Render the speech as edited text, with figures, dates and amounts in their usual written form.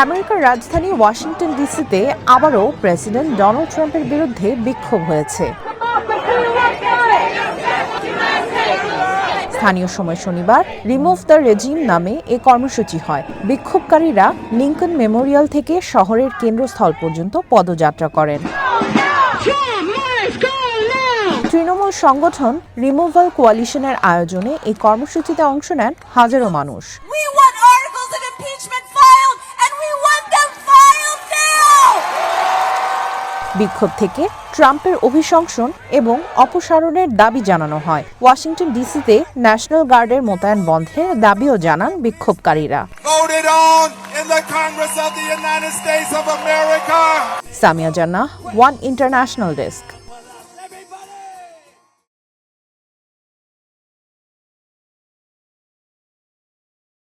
আমেরিকার রাজধানী ওয়াশিংটন ডিসিতে আবারও প্রেসিডেন্ট ডোনাল্ড ট্রাম্পের বিরুদ্ধে বিক্ষোভ হয়েছে। স্থানীয় সময় শনিবার রিমুভ দ্য রেজিম নামে এ কর্মসূচি হয়। বিক্ষোভকারীরা লিংকন মেমোরিয়াল থেকে শহরের কেন্দ্রস্থল পর্যন্ত পদযাত্রা করেন। তৃণমূল সংগঠন রিমুভাল কোয়ালিশনের আয়োজনে এই কর্মসূচিতে অংশ নেন হাজারো মানুষ। বিক্ষোভ থেকে ট্রাম্পের অভিশংসন এবং অপসারণের দাবি জানানো হয়। ওয়াশিংটন ডিসিতে ন্যাশনাল গার্ডের মোতায়েন বন্ধের দাবিও জানান বিক্ষোভকারীরা। সামিয়া জান্নাহ, ওয়ান ইন্টারন্যাশনাল ডেস্ক।